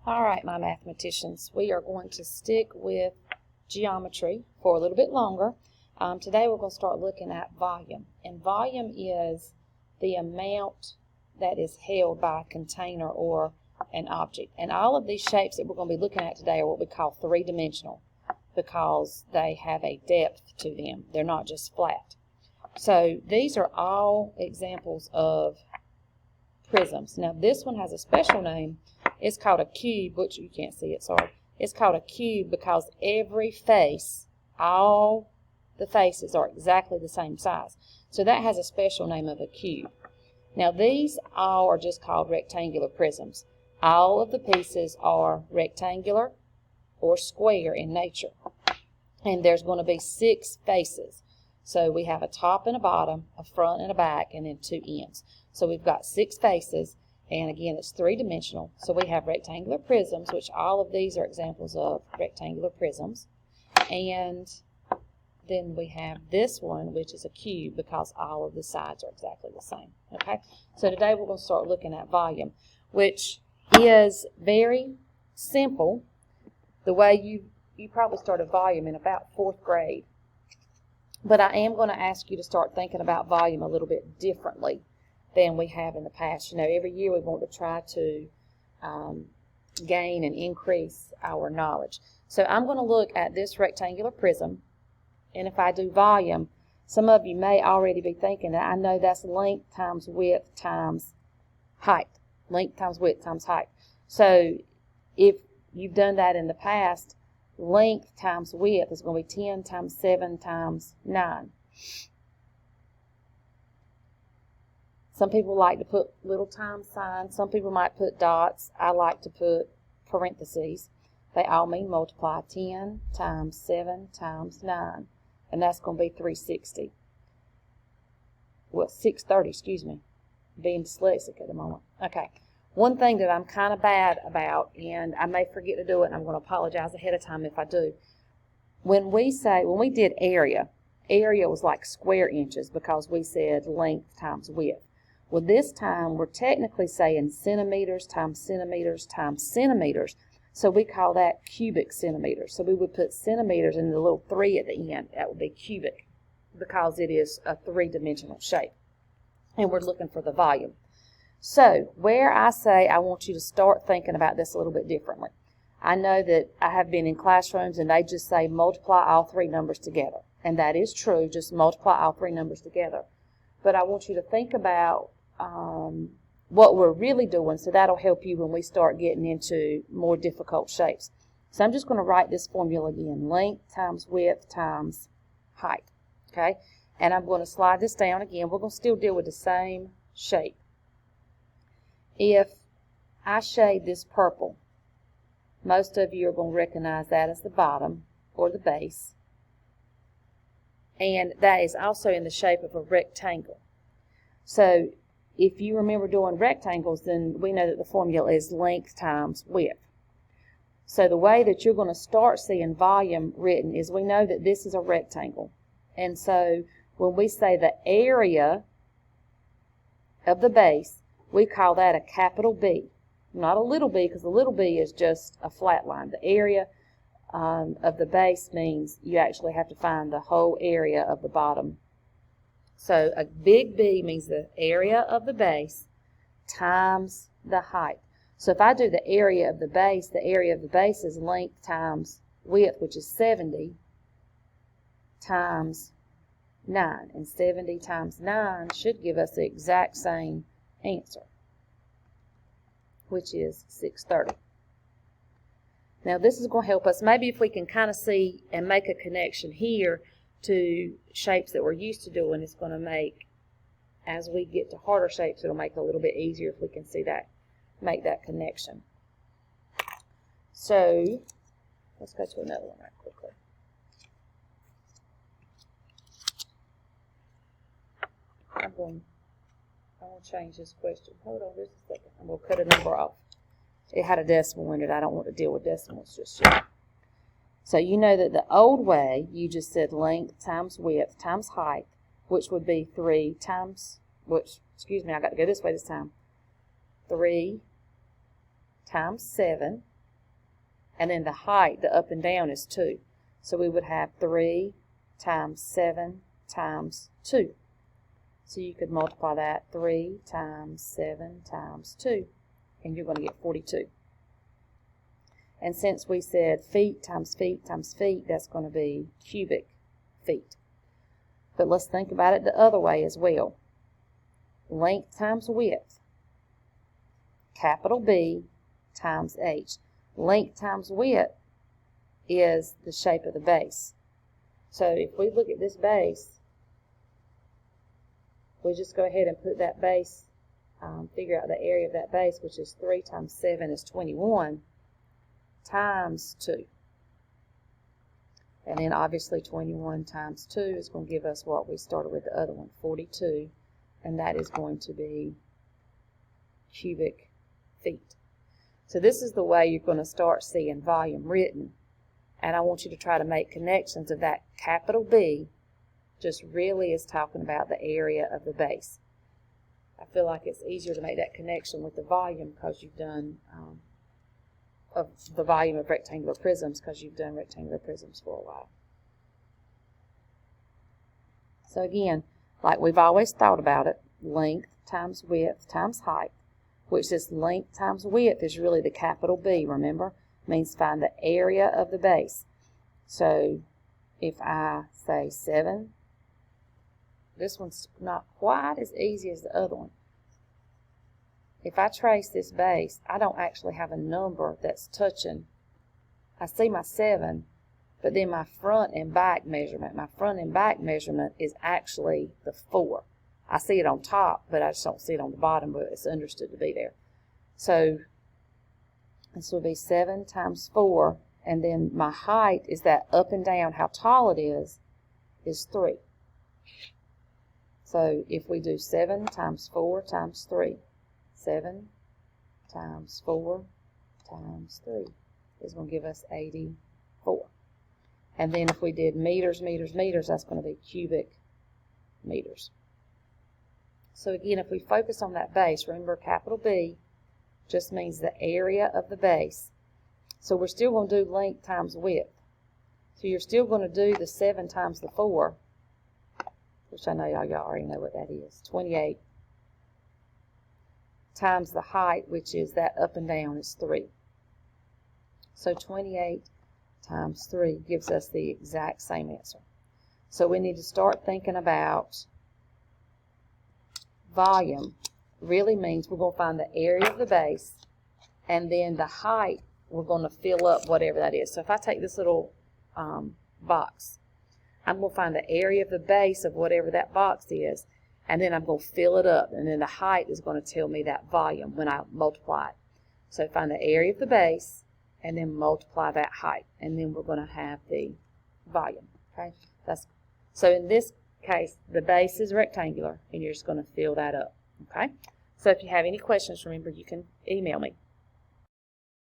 All right, my mathematicians, we are going to stick with geometry for a little bit longer. Today we're going to start looking at volume. And volume is the amount that is held by a container or an object. And all of these shapes that we're going to be looking at today are what we call three-dimensional because they have a depth to them. They're not just flat. So these are all examples of prisms. Now this one has a special name. It's called a cube, which you can't see it, sorry. It's called a cube because every face, all the faces are exactly the same size. So that has a special name of a cube. Now these all are just called rectangular prisms. All of the pieces are rectangular or square in nature. And there's going to be 6 faces. So we have a top and a bottom, a front and a back, and then 2 ends. So we've got 6 faces. And again, it's three-dimensional. So we have rectangular prisms, which all of these are examples of rectangular prisms. And then we have this one, which is a cube, because all of the sides are exactly the same. Okay? So today we're going to start looking at volume, which is very simple. The way you probably started volume in about 4th grade. But I am going to ask you to start thinking about volume a little bit differently than we have in the past. You know, every year we want to try to gain and increase our knowledge. So I'm going to look at this rectangular prism, and if I do volume, some of you may already be thinking that I know that's length times width times height. Length times width times height. So if you've done that in the past, length times width is going to be 10 times 7 times 9. Some people like to put little times signs. Some people might put dots. I like to put parentheses. They all mean multiply. 10 times 7 times 9. And that's going to be 360. Well, 630, excuse me. Being dyslexic at the moment. Okay. One thing that I'm kind of bad about, and I may forget to do it, and I'm going to apologize ahead of time if I do. When we did area was like square inches because we said length times width. Well, this time we're technically saying centimeters times centimeters times centimeters. So we call that cubic centimeters. So we would put centimeters in the little 3 at the end. That would be cubic because it is a three-dimensional shape. And we're looking for the volume. So where I say I want you to start thinking about this a little bit differently. I know that I have been in classrooms and they just say multiply all 3 numbers together. And that is true, just multiply all 3 numbers together. But I want you to think about what we're really doing, so that'll help you when we start getting into more difficult shapes. So I'm just going to write this formula again. Length times width times height. Okay? And I'm going to slide this down again. We're going to still deal with the same shape. If I shade this purple, most of you are going to recognize that as the bottom or the base. And that is also in the shape of a rectangle. So if you remember doing rectangles, then we know that the formula is length times width. So the way that you're going to start seeing volume written is we know that this is a rectangle. And so when we say the area of the base, we call that a capital B. Not a little b, because a little b is just a flat line. The area of the base means you actually have to find the whole area of the bottom. So a big B means the area of the base times the height. So if I do the area of the base is length times width, which is 70 times 9. And 70 times 9 should give us the exact same answer, which is 630. Now this is going to help us. Maybe if we can kind of see and make a connection here to shapes that we're used to doing, it's going to make, as we get to harder shapes, it'll make it a little bit easier if we can see that, make that connection. So let's go to another one right quickly. I'm going to change this question. Hold on just a second. I'm going to cut a number off. It had a decimal in it. I don't want to deal with decimals just yet. So you know that the old way, you just said length times width times height, which would be 3 times, I got to go this way this time. 3 times 7 And then the height, the up and down, is 2. So we would have 3 times 7 times 2. So you could multiply that 3 times 7 times 2, and you're going to get 42. And since we said feet times feet times feet, that's going to be cubic feet. But let's think about it the other way as well. Length times width, capital B times H. Length times width is the shape of the base. So if we look at this base, we just go ahead and put that base, figure out the area of that base, which is 3 times 7 is 21, times 2. And then obviously 21 times 2 is going to give us what we started with the other one, 42. And that is going to be cubic feet. So this is the way you're going to start seeing volume written. And I want you to try to make connections of that capital B just really is talking about the area of the base. I feel like it's easier to make that connection with the volume because you've done of the volume of rectangular prisms because you've done rectangular prisms for a while. So again, like we've always thought about it, length times width times height, which this length times width is really the capital B, remember? Means find the area of the base. So if I say 7, this one's not quite as easy as the other one. If I trace this base, I don't actually have a number that's touching. I see my 7, but then my front and back measurement. My front and back measurement is actually the 4. I see it on top, but I just don't see it on the bottom, but it's understood to be there. So this will be 7 times 4, and then my height is that up and down, how tall it is 3. So if we do 7 times 4 times 3, 7 times 4 times 3 is going to give us 84. And then if we did meters, meters, meters, that's going to be cubic meters. So again, if we focus on that base, remember capital B just means the area of the base. So we're still going to do length times width. So you're still going to do the 7 times the 4, which I know y'all already know what that is, 28, times the height, which is that up and down, is 3. So 28 times 3 gives us the exact same answer. So we need to start thinking about volume. Really means we're going to find the area of the base, and then the height, we're going to fill up whatever that is. So if I take this little box, I'm going to find the area of the base of whatever that box is, and then I'm going to fill it up, and then the height is going to tell me that volume when I multiply it. So find the area of the base, and then multiply that height, and then we're going to have the volume. Okay, so in this case, the base is rectangular, and you're just going to fill that up. Okay, so if you have any questions, remember you can email me.